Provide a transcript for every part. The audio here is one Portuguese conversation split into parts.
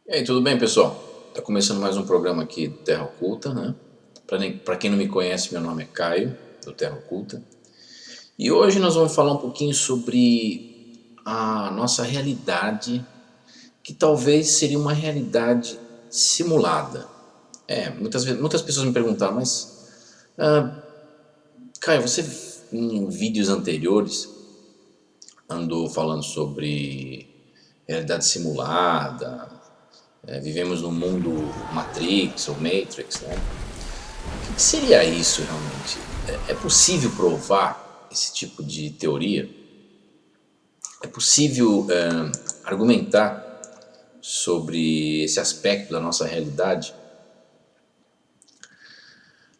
E aí, tudo bem, pessoal? Tá começando mais um programa aqui do Terra Oculta, né? Para quem não me conhece, meu nome é Caio, do Terra Oculta. E hoje nós vamos falar um pouquinho sobre a nossa realidade, que talvez seria uma realidade simulada. Muitas pessoas me perguntaram, mas Caio, você em vídeos anteriores andou falando sobre realidade simulada, vivemos num mundo Matrix ou Matrix, né? O que seria isso realmente? É possível provar esse tipo de teoria? É possível argumentar sobre esse aspecto da nossa realidade?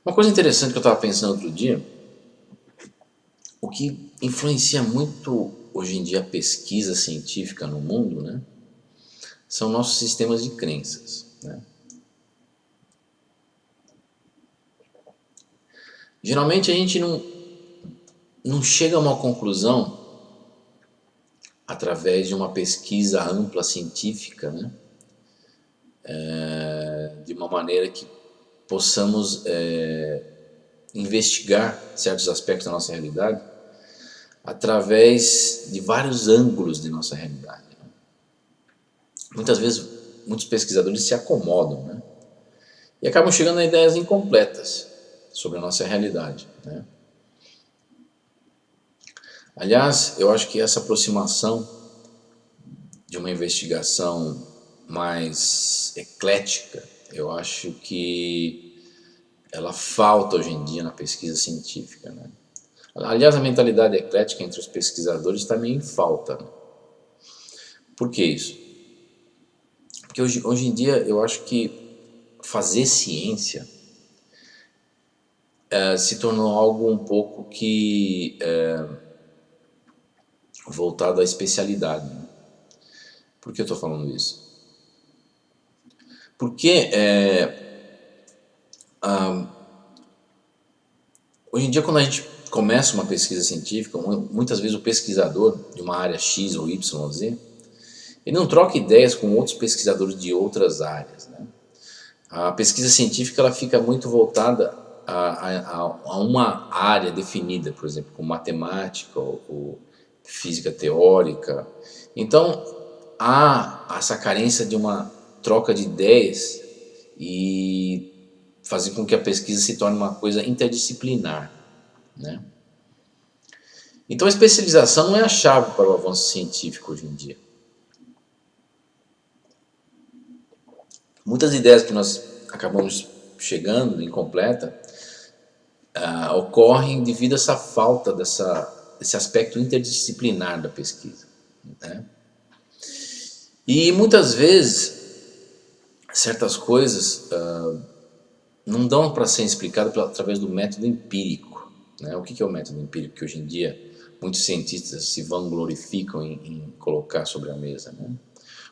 Uma coisa interessante que eu estava pensando outro dia, o que influencia muito hoje em dia a pesquisa científica no mundo, né, são nossos sistemas de crenças. Né? Geralmente a gente não chega a uma conclusão através de uma pesquisa ampla científica, né? De uma maneira que possamos investigar certos aspectos da nossa realidade através de vários ângulos de nossa realidade. Né? Muitas vezes, muitos pesquisadores se acomodam, né? E acabam chegando a ideias incompletas sobre a nossa realidade. Né? Aliás, eu acho que essa aproximação de uma investigação mais eclética, eu acho que ela falta hoje em dia na pesquisa científica. Né? Aliás, a mentalidade eclética entre os pesquisadores também em falta. Né? Por que isso? Porque hoje em dia eu acho que fazer ciência se tornou algo um pouco que voltado à especialidade. Né? Por que eu estou falando isso? Porque hoje em dia, quando a gente começa uma pesquisa científica, muitas vezes o pesquisador de uma área X ou Y, Z, ele não troca ideias com outros pesquisadores de outras áreas. Né? A pesquisa científica ela fica muito voltada a uma área definida, por exemplo, como matemática ou física teórica. Então, há essa carência de uma troca de ideias e fazer com que a pesquisa se torne uma coisa interdisciplinar. Né? Então, a especialização não é a chave para o avanço científico hoje em dia. Muitas ideias que nós acabamos chegando incompleta ocorrem devido a essa falta desse aspecto interdisciplinar da pesquisa. Né? E muitas vezes certas coisas não dão para ser explicadas através do método empírico. Né? O que é o método empírico que hoje em dia muitos cientistas se vanglorificam em colocar sobre a mesa? Né?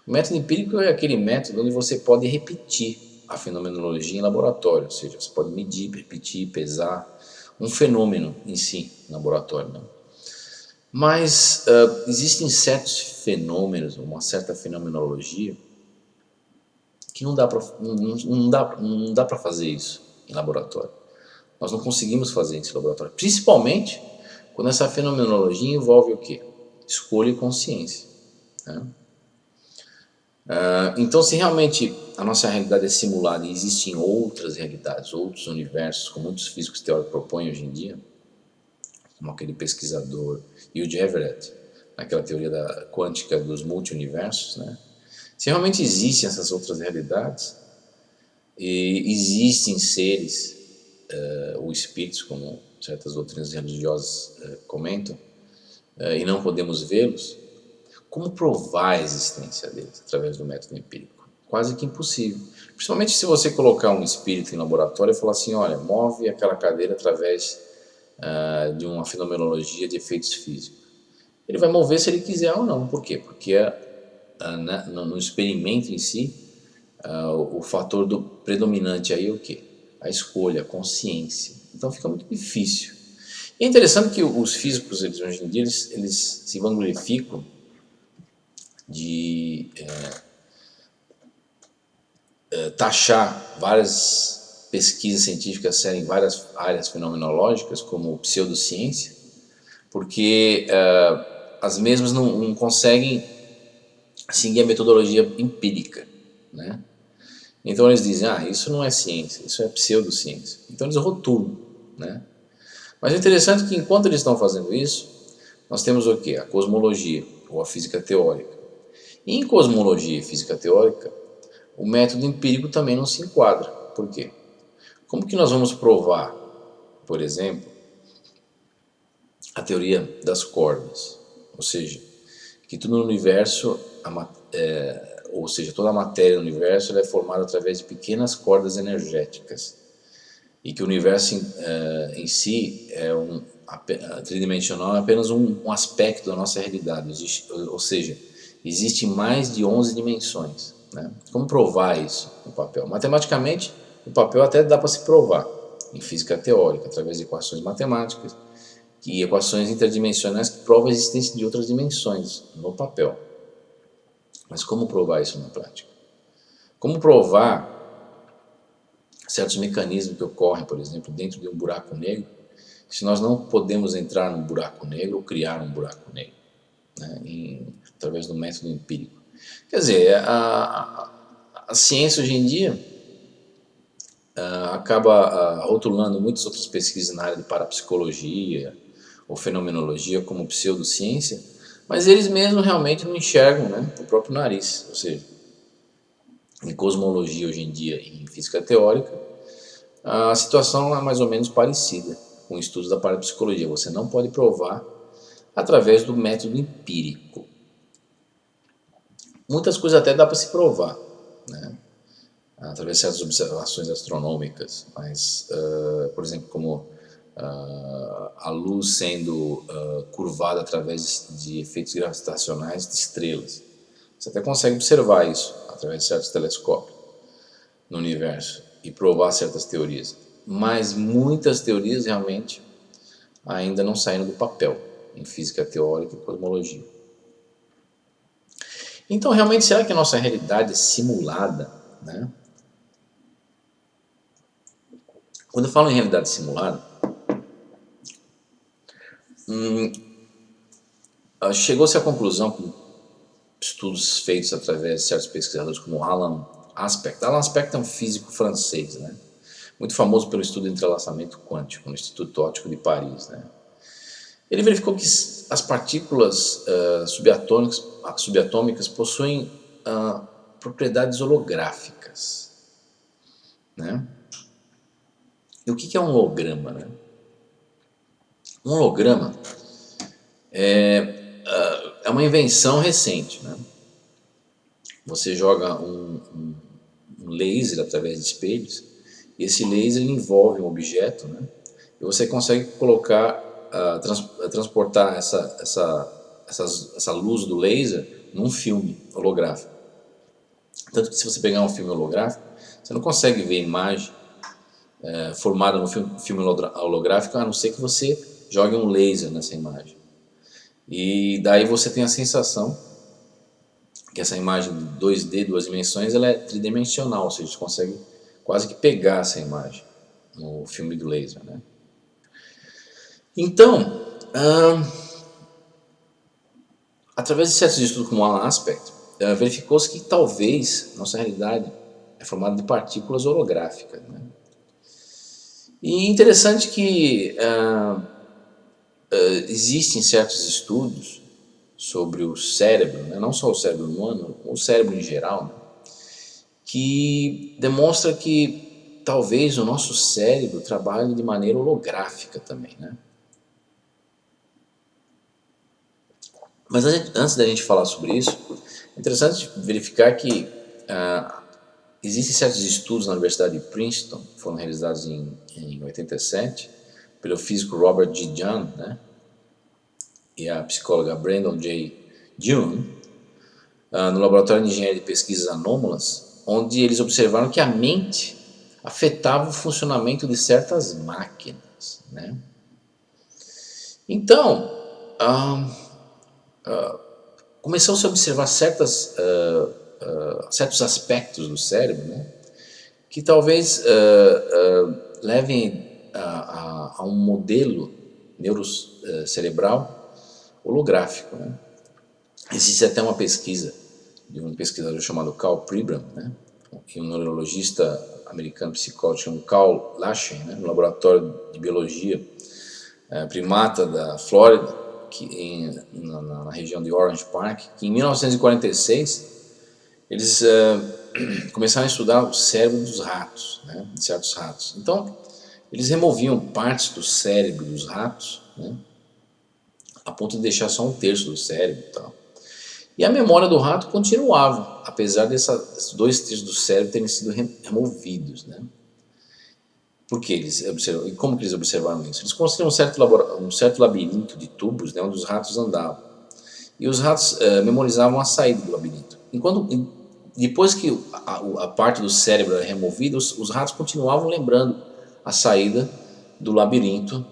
O método empírico é aquele método onde você pode repetir a fenomenologia em laboratório, ou seja, você pode medir, repetir, pesar um fenômeno em si em laboratório. Né? Mas existem certos fenômenos, uma certa fenomenologia que não dá para fazer isso em laboratório. Nós não conseguimos fazer isso em laboratório, principalmente quando essa fenomenologia envolve o quê? Escolha e consciência. Né? Então, se realmente a nossa realidade é simulada e existem outras realidades, outros universos, como muitos físicos teóricos propõem hoje em dia, como aquele pesquisador Hugh Everett, naquela teoria quântica dos multiuniversos, né? Se realmente existem essas outras realidades, e existem seres ou espíritos, como certas doutrinas religiosas comentam, e não podemos vê-los, como provar a existência deles através do método empírico? Quase que impossível. Principalmente se você colocar um espírito em laboratório e falar assim, olha, move aquela cadeira através de uma fenomenologia de efeitos físicos. Ele vai mover se ele quiser ou não. Por quê? Porque no experimento em si, o fator predominante aí é o quê? A escolha, a consciência. Então fica muito difícil. E é interessante que os físicos hoje em dia eles se vanglorificam de taxar várias pesquisas científicas serem em várias áreas fenomenológicas, como pseudociência, porque as mesmas não conseguem seguir a metodologia empírica, né? Então eles dizem, isso não é ciência, isso é pseudociência. Então eles rotulam, né? Mas o interessante é que enquanto eles estão fazendo isso, nós temos o quê? A cosmologia, ou a física teórica. E em cosmologia e física teórica, o método empírico também não se enquadra. Por quê? Como que nós vamos provar, por exemplo, a teoria das cordas? Ou seja, que tudo no universo, ou seja, toda a matéria no universo ela é formada através de pequenas cordas energéticas. E que o universo em si tridimensional é apenas um aspecto da nossa realidade. Ou seja, existe mais de 11 dimensões. Né? Como provar isso no papel? Matematicamente, no papel até dá para se provar, em física teórica, através de equações matemáticas e equações interdimensionais que provam a existência de outras dimensões no papel. Mas como provar isso na prática? Como provar certos mecanismos que ocorrem, por exemplo, dentro de um buraco negro, se nós não podemos entrar num buraco negro ou criar um buraco negro, né, através do método empírico? Quer dizer, a ciência hoje em dia acaba rotulando muitas outras pesquisas na área de parapsicologia ou fenomenologia como pseudociência, mas eles mesmos realmente não enxergam, né, o próprio nariz. Ou seja, em cosmologia hoje em dia e em física teórica, a situação é mais ou menos parecida com estudos da parapsicologia. Você não pode provar através do método empírico. Muitas coisas até dá para se provar, né? Através de certas observações astronômicas, mas, por exemplo, como a luz sendo curvada através de efeitos gravitacionais de estrelas. Você até consegue observar isso através de certos telescópios no universo e provar certas teorias. Mas muitas teorias realmente ainda não saíram do papel em física teórica e cosmologia. Então, realmente, será que a nossa realidade é simulada, né? Quando eu falo em realidade simulada, chegou-se à conclusão, com estudos feitos através de certos pesquisadores como Alan Aspect. Alan Aspect é um físico francês, né? Muito famoso pelo estudo de entrelaçamento quântico no Instituto Óptico de Paris, né? Ele verificou que as partículas subatômicas possuem propriedades holográficas, né? E o que é um holograma, né? Um holograma é uma invenção recente, né? Você joga um laser através de espelhos, e esse laser envolve um objeto, né? E você consegue colocar, transportar essa luz do laser num filme holográfico. Tanto que se você pegar um filme holográfico, você não consegue ver a imagem formada no filme holográfico, a não ser que você jogue um laser nessa imagem. E daí você tem a sensação que essa imagem 2D, duas dimensões, ela é tridimensional, ou seja, você consegue quase que pegar essa imagem no filme do laser, né? Então, através de certos estudos como o Alan Aspect, verificou-se que talvez nossa realidade é formada de partículas holográficas, né? E interessante que existem certos estudos sobre o cérebro, né? Não só o cérebro humano, o cérebro em geral, né? Que demonstra que talvez o nosso cérebro trabalhe de maneira holográfica também, né? Mas antes da gente falar sobre isso, é interessante verificar que existem certos estudos na Universidade de Princeton, que foram realizados em 87, pelo físico Robert G. Jahn, né? E a psicóloga Brandon J. June, no Laboratório de Engenharia de Pesquisas Anômalas, onde eles observaram que a mente afetava o funcionamento de certas máquinas, né? Então, começou-se a observar certos aspectos do cérebro, né? que talvez levem a um modelo neurocerebral holográfico, né? Existe até uma pesquisa de um pesquisador chamado Carl Pribram, né? E um neurologista americano psicólogo chamado Carl Lachen, né? No laboratório de biologia primata da Flórida, na região de Orange Park, que em 1946 eles começaram a estudar o cérebro dos ratos, né? De certos ratos. Então, eles removiam partes do cérebro dos ratos, né? A ponto de deixar só um terço do cérebro e tal. E a memória do rato continuava, apesar desses 2/3 do cérebro terem sido removidos, né? Por que eles observaram? E como que eles observaram isso? Eles construíram um certo labirinto de tubos, né, onde os ratos andavam. E os ratos memorizavam a saída do labirinto. Depois que a parte do cérebro era removida, os ratos continuavam lembrando a saída do labirinto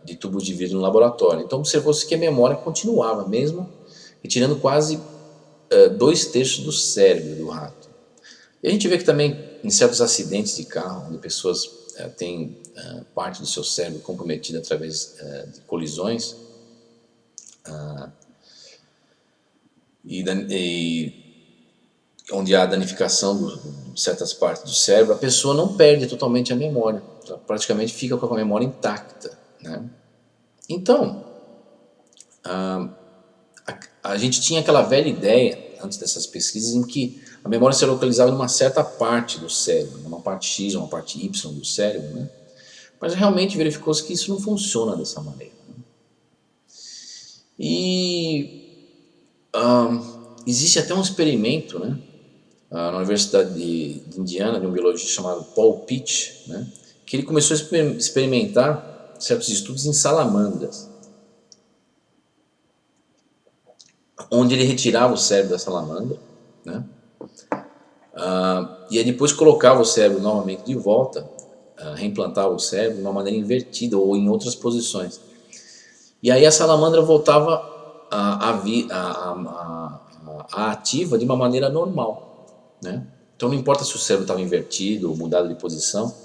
de tubos de vidro no laboratório. Então observou-se que a memória continuava, mesmo retirando quase 2/3 do cérebro do rato. E a gente vê que também em certos acidentes de carro, onde pessoas têm parte do seu cérebro comprometida através de colisões, e onde há danificação de certas partes do cérebro, a pessoa não perde totalmente a memória, ela praticamente fica com a memória intacta, né? Então, a gente tinha aquela velha ideia, antes dessas pesquisas, em que a memória se localizava em uma certa parte do cérebro, uma parte X, uma parte Y do cérebro, né? Mas realmente verificou-se que isso não funciona dessa maneira, né? E existe até um experimento, né, na Universidade de Indiana, de um biologista chamado Paul Pitt, né, que ele começou a experimentar certos estudos em salamandras, onde ele retirava o cérebro da salamandra, né, e aí depois colocava o cérebro novamente de volta, reimplantava o cérebro de uma maneira invertida ou em outras posições. E aí a salamandra voltava a ativa de uma maneira normal, né? Então não importa se o cérebro estava invertido ou mudado de posição,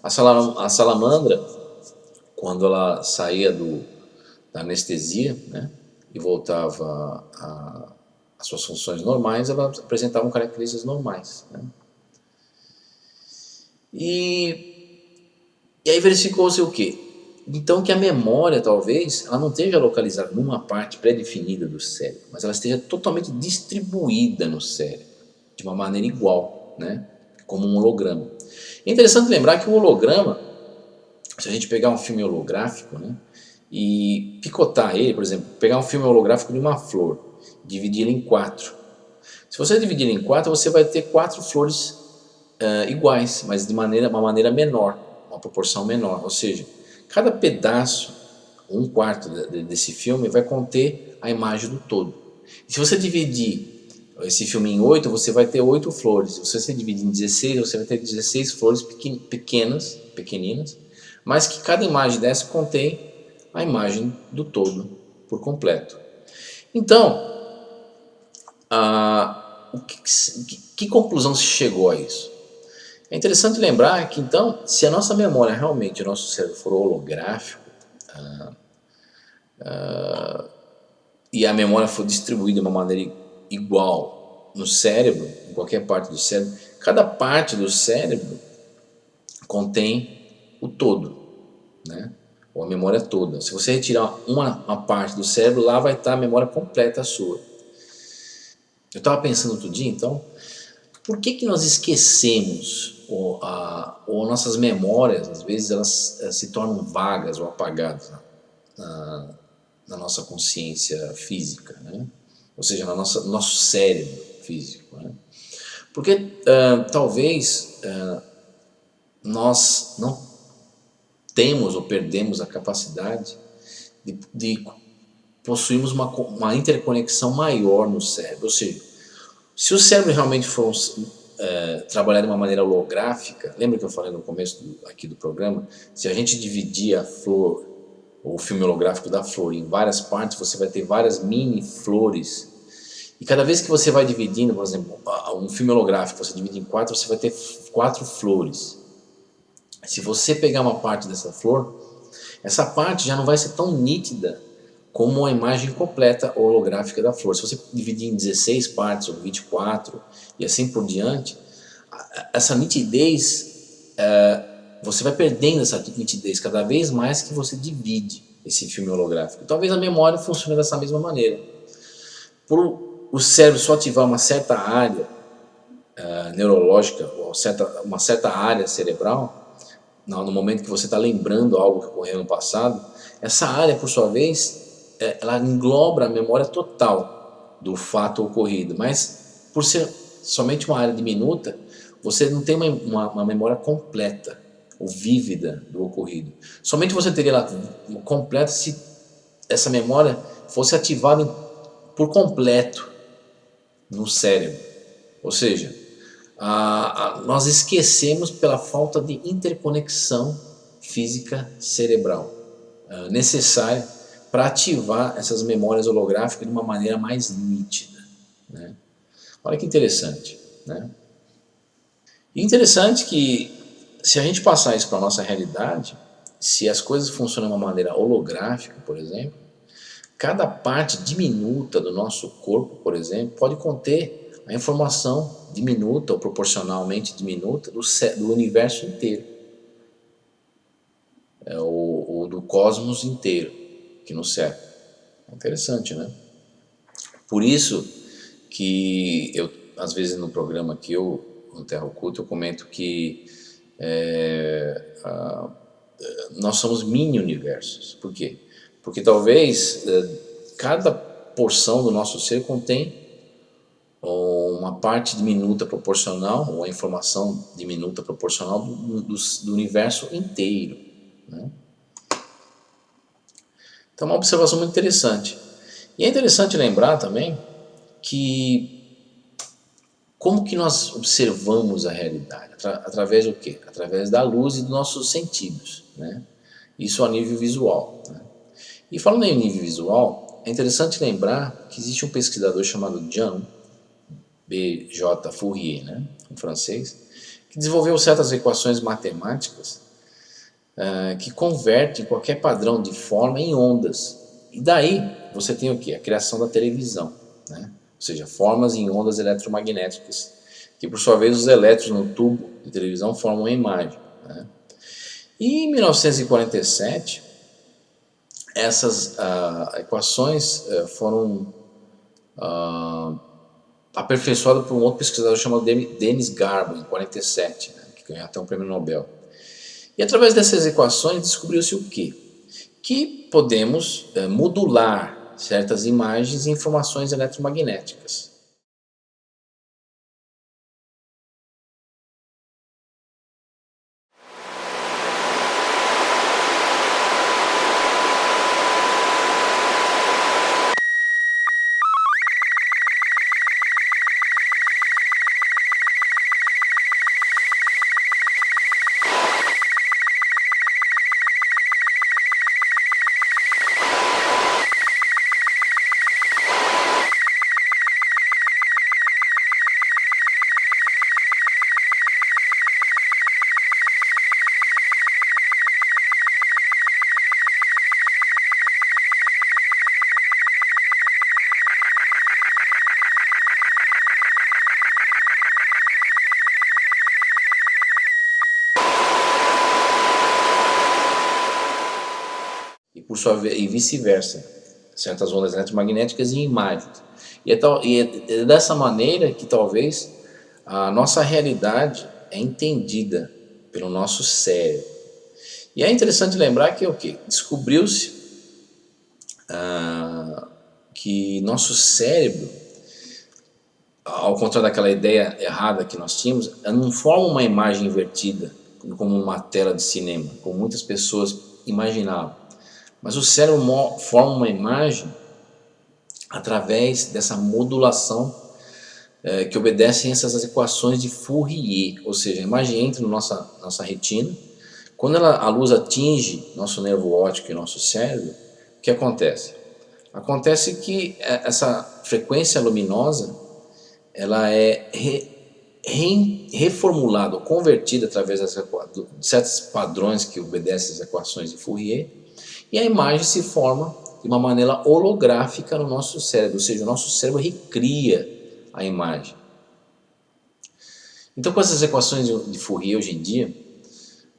a salamandra, quando ela saía da anestesia, né, e voltava às suas funções normais, ela apresentava características normais, né? E aí verificou-se o quê? Então que a memória, talvez, ela não esteja localizada numa parte pré-definida do cérebro, mas ela esteja totalmente distribuída no cérebro, de uma maneira igual, né? Como um holograma. É interessante lembrar que o holograma, se a gente pegar um filme holográfico, né, e picotar ele, por exemplo, pegar um filme holográfico de uma flor, dividir ele em 4. Se você dividir ele em 4, você vai ter 4 flores iguais, mas de uma maneira menor, uma proporção menor, ou seja, cada pedaço, 1/4 desse filme, vai conter a imagem do todo. E se você dividir esse filme em 8, você vai ter 8 flores. Se você dividir em 16, você vai ter 16 flores pequeninas, mas que cada imagem dessa contém a imagem do todo por completo. Então, que conclusão se chegou a isso? É interessante lembrar que, então, se a nossa memória realmente, o nosso cérebro for holográfico, e a memória for distribuída de uma maneira igual no cérebro, em qualquer parte do cérebro, cada parte do cérebro contém o todo, né? Ou a memória toda. Se você retirar uma parte do cérebro, lá vai estar a memória completa sua. Eu estava pensando outro dia, então, por que nós esquecemos, ou nossas memórias, às vezes, elas se tornam vagas ou apagadas na nossa consciência física, né? Ou seja, no nosso cérebro físico, né? Porque talvez nós não temos ou perdemos a capacidade de possuirmos uma interconexão maior no cérebro. Ou seja, se o cérebro realmente for trabalhar de uma maneira holográfica, lembra que eu falei no começo aqui do programa? Se a gente dividir a flor, ou o filme holográfico da flor, em várias partes, você vai ter várias mini flores E cada vez que você vai dividindo, por exemplo, um filme holográfico, você divide em 4, você vai ter 4 flores. Se você pegar uma parte dessa flor, essa parte já não vai ser tão nítida como a imagem completa holográfica da flor. Se você dividir em 16 partes ou 24 e assim por diante, essa nitidez, você vai perdendo essa nitidez cada vez mais que você divide esse filme holográfico. Talvez a memória funcione dessa mesma maneira. Por o cérebro só ativar uma certa área neurológica, ou uma certa área cerebral, no momento que você está lembrando algo que ocorreu no passado, essa área, por sua vez, ela engloba a memória total do fato ocorrido, mas por ser somente uma área diminuta, você não tem uma memória completa ou vívida do ocorrido. Somente você teria ela completa se essa memória fosse ativada por completo no cérebro. Ou seja, nós esquecemos pela falta de interconexão física cerebral necessária para ativar essas memórias holográficas de uma maneira mais nítida, né? Olha que interessante, né? E interessante que, se a gente passar isso para a nossa realidade, se as coisas funcionam de uma maneira holográfica, por exemplo, cada parte diminuta do nosso corpo, por exemplo, pode conter a informação diminuta ou proporcionalmente diminuta do universo inteiro, ou do cosmos inteiro que nos cerca. É interessante, né? Por isso que eu, às vezes no programa aqui, no Terra Oculta, eu comento que nós somos mini-universos. Por quê? Porque talvez cada porção do nosso ser contém uma parte diminuta proporcional, ou a informação diminuta proporcional do universo inteiro, né? Então é uma observação muito interessante. E é interessante lembrar também que como que nós observamos a realidade? Através do quê? Através da luz e dos nossos sentidos, né? Isso a nível visual, né? E falando em nível visual, é interessante lembrar que existe um pesquisador chamado Jean B.J. Fourier, né, um francês, que desenvolveu certas equações matemáticas que convertem qualquer padrão de forma em ondas. E daí você tem o quê? A criação da televisão, né? Ou seja, formas em ondas eletromagnéticas, que por sua vez os elétrons no tubo de televisão formam uma imagem, né? E em 1947, essas equações foram aperfeiçoadas por um outro pesquisador chamado Dennis Garbo, em 1947, né, que ganhou até um prêmio Nobel. E através dessas equações descobriu-se o quê? Que podemos modular certas imagens e informações eletromagnéticas. E por sua vez, e vice-versa, certas ondas eletromagnéticas e imagens. E é dessa maneira que talvez a nossa realidade é entendida pelo nosso cérebro. E é interessante lembrar que o quê? Descobriu-se que nosso cérebro, ao contrário daquela ideia errada que nós tínhamos, não forma uma imagem invertida, como uma tela de cinema, como muitas pessoas imaginavam. Mas o cérebro forma uma imagem através dessa modulação que obedecem essas equações de Fourier. Ou seja, a imagem entra na nossa retina. Quando a luz atinge nosso nervo óptico e nosso cérebro, o que acontece? Acontece que essa frequência luminosa ela é reformulada ou convertida através de certos padrões que obedecem às equações de Fourier, e a imagem se forma de uma maneira holográfica no nosso cérebro, ou seja, o nosso cérebro recria a imagem. Então, com essas equações de Fourier hoje em dia,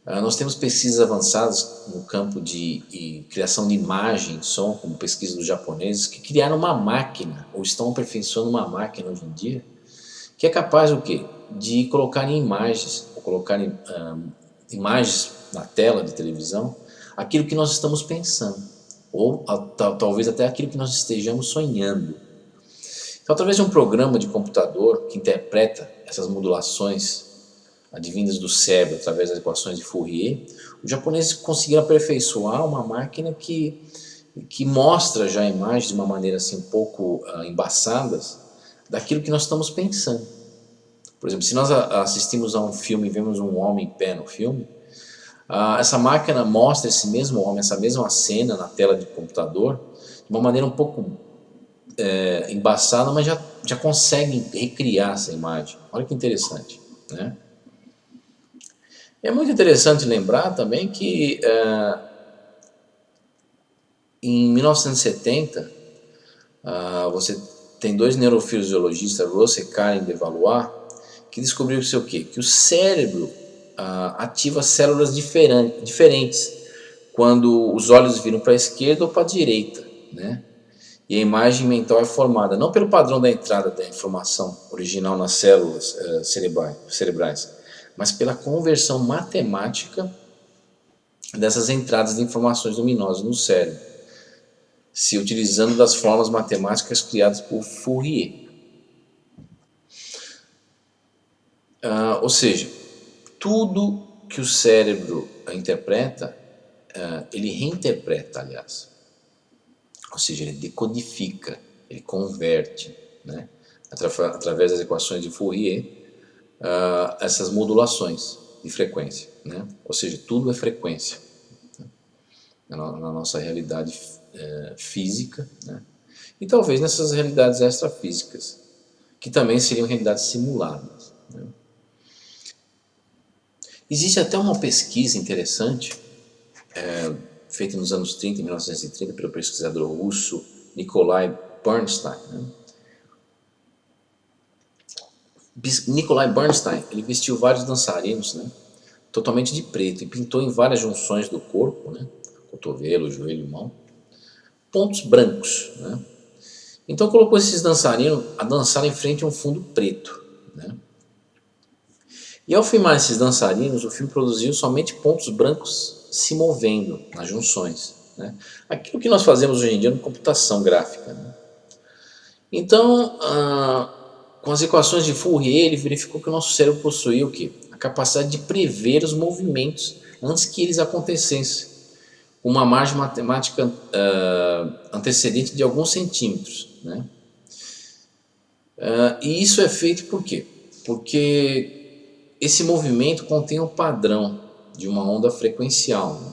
nós temos pesquisas avançadas no campo de criação de imagem e som, como pesquisa dos japoneses, que criaram uma máquina, ou estão aperfeiçoando uma máquina hoje em dia, que é capaz o quê? De colocar em imagens, ou colocar em, imagens na tela de televisão, aquilo que nós estamos pensando, ou talvez até aquilo que nós estejamos sonhando. Então, através de um programa de computador que interpreta essas modulações advindas do cérebro através das equações de Fourier, os japoneses conseguiram aperfeiçoar uma máquina que mostra já a imagem de uma maneira assim um pouco embaçadas daquilo que nós estamos pensando. Por exemplo, se nós assistimos a um filme e vemos um homem em pé no filme, essa máquina mostra esse mesmo homem, essa mesma cena na tela de computador de uma maneira um pouco embaçada, mas já consegue recriar essa imagem. Olha que interessante, né? É muito interessante lembrar também que em 1970 você tem dois neurofisiologistas, Russell e Karen de Valois, que descobriram o quê? Que o cérebro ativa células diferentes quando os olhos viram para a esquerda ou para a direita, né? E a imagem mental é formada não pelo padrão da entrada da informação original nas células cerebrais, mas pela conversão matemática dessas entradas de informações luminosas no cérebro, se utilizando das formas matemáticas criadas por Fourier. Ou seja, tudo que o cérebro interpreta, ele reinterpreta, aliás. Ou seja, ele decodifica, ele converte, né, através das equações de Fourier, essas modulações de frequência, né? Ou seja, tudo é frequência, né, na nossa realidade física, né? E talvez nessas realidades extrafísicas, que também seriam realidades simuladas, né? Existe até uma pesquisa interessante, feita nos anos 30, 1930, pelo pesquisador russo Nikolai Bernstein, né? Nikolai Bernstein, ele vestiu vários dançarinos, né, totalmente de preto, e pintou em várias junções do corpo, né, cotovelo, joelho, mão, pontos brancos, né? Então colocou esses dançarinos a dançar em frente a um fundo preto, né? E ao filmar esses dançarinos, o filme produziu somente pontos brancos se movendo nas junções, né? Aquilo que nós fazemos hoje em dia na computação gráfica, né? Então, com as equações de Fourier, ele verificou que o nosso cérebro possuía o quê? A capacidade de prever os movimentos antes que eles acontecessem, uma margem matemática antecedente de alguns centímetros, né? E isso é feito por quê? Porque esse movimento contém um padrão de uma onda frequencial, né?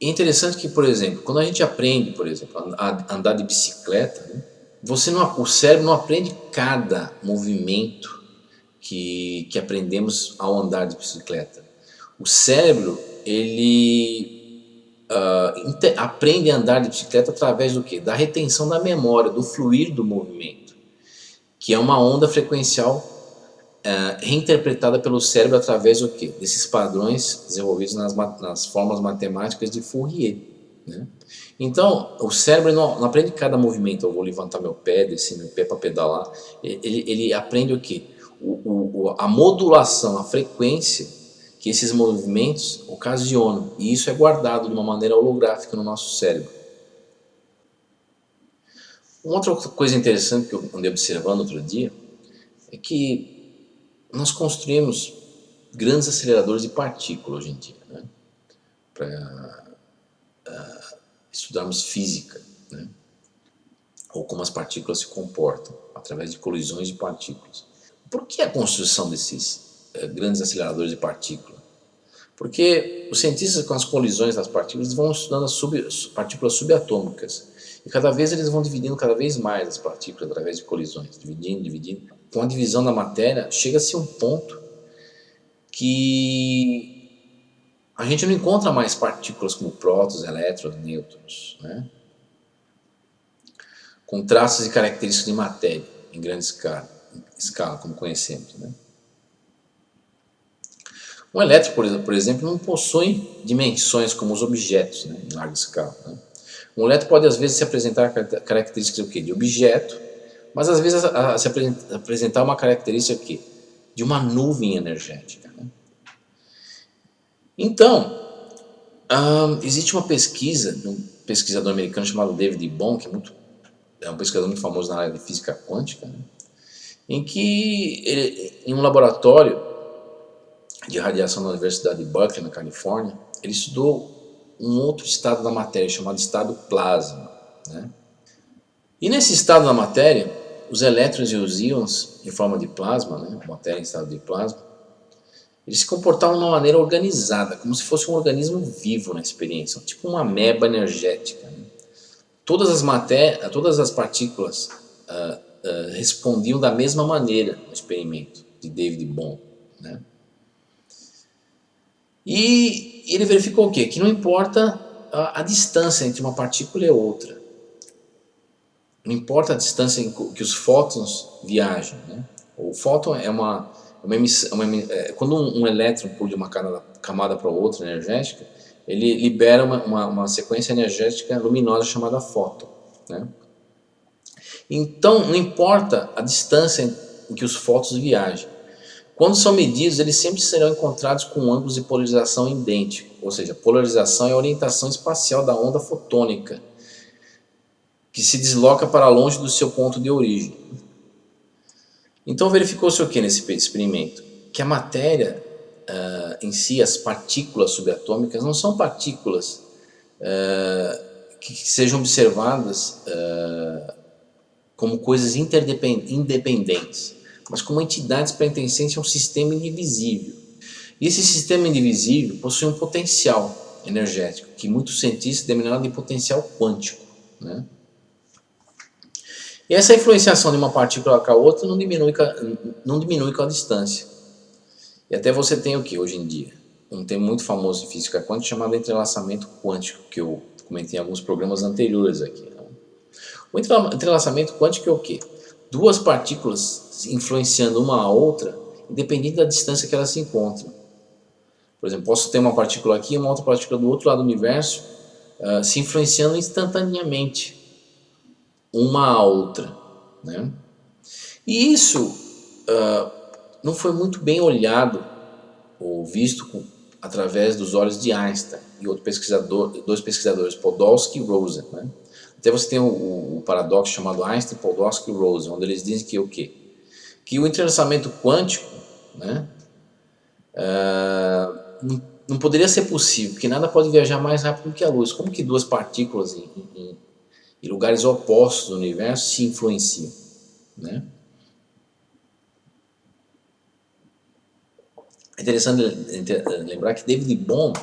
É interessante que, por exemplo, quando a gente aprende, por exemplo, a andar de bicicleta, né, o cérebro não aprende cada movimento que aprendemos ao andar de bicicleta. O cérebro, ele aprende a andar de bicicleta através do quê? Da retenção da memória, do fluir do movimento, que é uma onda frequencial reinterpretada pelo cérebro através do quê? Desses padrões desenvolvidos nas formas matemáticas de Fourier, né? Então, o cérebro não aprende cada movimento. Eu vou levantar meu pé, descer meu pé para pedalar. Ele aprende o quê? A modulação, a frequência que esses movimentos ocasionam. E isso é guardado de uma maneira holográfica no nosso cérebro. Uma outra coisa interessante que eu andei observando outro dia é que nós construímos grandes aceleradores de partículas hoje em dia, né, para estudarmos física, né, ou como as partículas se comportam através de colisões de partículas. Por que a construção desses grandes aceleradores de partículas? Porque os cientistas, com as colisões das partículas, vão estudando as partículas subatômicas. E cada vez eles vão dividindo cada vez mais as partículas através de colisões, dividindo. Com a divisão da matéria, chega-se a um ponto que a gente não encontra mais partículas como prótons, elétrons, nêutrons, né? Com traços e características de matéria em grande escala como conhecemos, né? Um elétron, por exemplo, não possui dimensões como os objetos, né, em larga escala, né? Um elétron pode às vezes se apresentar características de objeto, mas às vezes se apresentar uma característica de uma nuvem energética, né? Então, existe uma pesquisa de um pesquisador americano chamado David Bohm, que é um pesquisador muito famoso na área de física quântica, né, em que ele, em um laboratório de radiação na Universidade de Berkeley, na Califórnia, ele estudou um outro estado da matéria chamado estado plasma, né? E nesse estado da matéria, os elétrons e os íons em forma de plasma, né, matéria em estado de plasma, eles se comportavam de uma maneira organizada, como se fosse um organismo vivo na experiência, tipo uma ameba energética, né? Todas as partículas respondiam da mesma maneira no experimento de David Bohm, né? E ele verificou o quê? Que não importa a distância entre uma partícula e outra. Não importa a distância em que os fótons viajam, né? O fóton é uma emissão, quando um elétron pula de uma camada para outra energética, ele libera uma sequência energética luminosa chamada fóton, né? Então, não importa a distância em que os fótons viajam. Quando são medidos, eles sempre serão encontrados com ângulos de polarização idênticos, ou seja, polarização é a orientação espacial da onda fotônica, que se desloca para longe do seu ponto de origem. Então verificou-se o que nesse experimento? Que a matéria em si, as partículas subatômicas, não são partículas que sejam observadas como coisas independentes, mas como entidades pertencentes a um sistema indivisível. E esse sistema indivisível possui um potencial energético, que muitos cientistas denominam de potencial quântico, né? E essa influenciação de uma partícula com a outra não diminui com a distância. E até você tem o que hoje em dia? Um termo muito famoso em física quântica chamado entrelaçamento quântico, que eu comentei em alguns programas anteriores aqui, né? O entrelaçamento quântico é o quê? Duas partículas influenciando uma a outra, independente da distância que elas se encontram. Por exemplo, posso ter uma partícula aqui e uma outra partícula do outro lado do universo se influenciando instantaneamente uma a outra, né? E isso não foi muito bem olhado ou visto através dos olhos de Einstein e dois pesquisadores, Podolsky e Rosen, né? Até você tem o paradoxo chamado Einstein, Podolsky e Rosen, onde eles dizem que o quê? Que o entrelaçamento quântico, né, não poderia ser possível, porque nada pode viajar mais rápido que a luz. Como que duas partículas em lugares opostos do universo se influenciam, né? É interessante lembrar que David Bohm,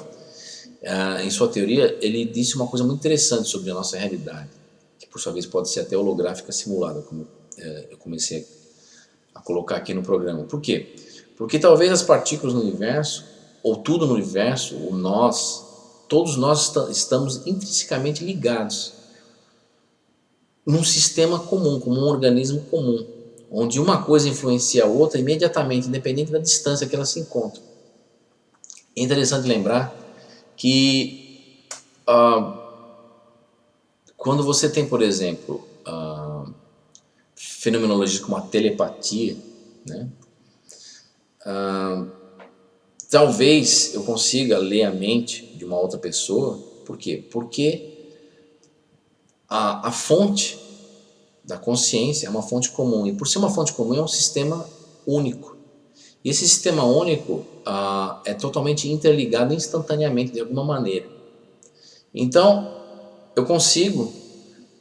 em sua teoria, ele disse uma coisa muito interessante sobre a nossa realidade, que por sua vez pode ser até holográfica simulada, como eu comecei a colocar aqui no programa. Por quê? Porque talvez as partículas no universo, ou tudo no universo, ou todos nós estamos intrinsecamente ligados num sistema comum, como um organismo comum, onde uma coisa influencia a outra imediatamente, independente da distância que elas se encontram. É interessante lembrar que quando você tem, por exemplo, fenomenologias como a telepatia, né, talvez eu consiga ler a mente de uma outra pessoa. Por quê? Porque a fonte da consciência é uma fonte comum, e por ser uma fonte comum é um sistema único. E esse sistema único é totalmente interligado instantaneamente de alguma maneira. Então, eu consigo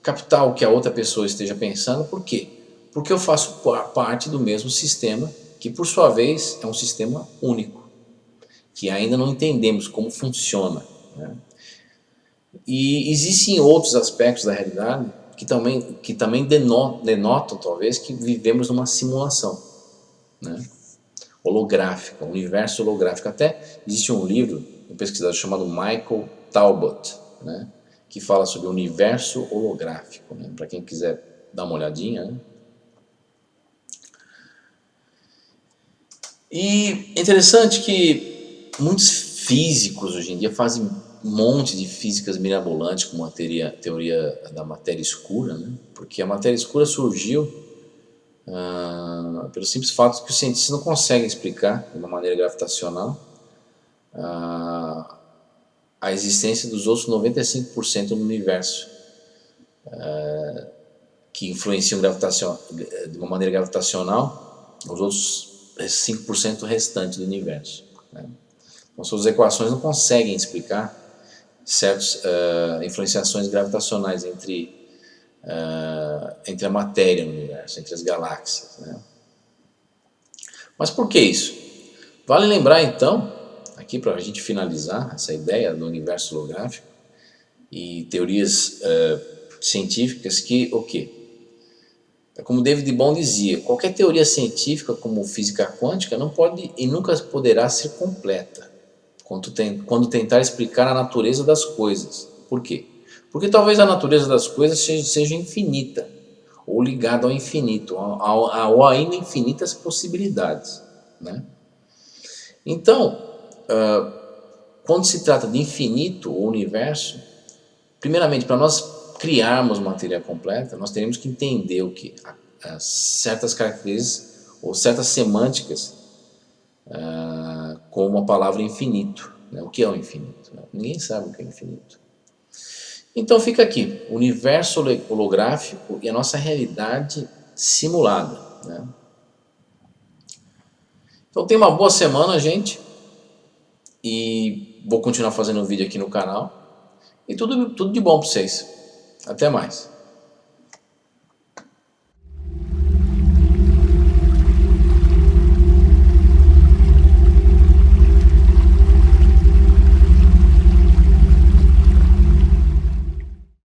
captar o que a outra pessoa esteja pensando. Por quê? Porque eu faço parte do mesmo sistema, que por sua vez é um sistema único, que ainda não entendemos como funciona, né? E existem outros aspectos da realidade que também denotam, talvez, que vivemos numa simulação, né? Holográfica, universo holográfico. Até existe um livro, um pesquisador chamado Michael Talbot, né? Que fala sobre o universo holográfico, né? Para quem quiser dar uma olhadinha, né? E é interessante que muitos físicos hoje em dia fazem um monte de físicas mirabolantes, como a teoria da matéria escura, né? Porque a matéria escura surgiu pelo simples fato que os cientistas não conseguem explicar de uma maneira gravitacional a existência dos outros 95% do universo que influenciam de uma maneira gravitacional os outros 5% restantes do universo, né? Então, suas equações não conseguem explicar certas influenciações gravitacionais entre a matéria no universo, entre as galáxias, né? Mas por que isso? Vale lembrar então, aqui para a gente finalizar essa ideia do universo holográfico e teorias científicas, que o quê? Como David Bohm dizia, qualquer teoria científica como física quântica não pode e nunca poderá ser completa quando tentar explicar a natureza das coisas. Por quê? Porque talvez a natureza das coisas seja infinita, ou ligada ao infinito, ou ainda infinitas possibilidades, né? Então, quando se trata de infinito ou universo, primeiramente, para nós criarmos matéria completa, nós teremos que entender o que? Certas características ou certas semânticas, como a palavra infinito, né? O que é o infinito? Ninguém sabe o que é infinito. Então fica aqui, o universo holográfico e a nossa realidade simulada, né? Então tenha uma boa semana, gente, e vou continuar fazendo vídeo aqui no canal, e tudo de bom para vocês. Até mais.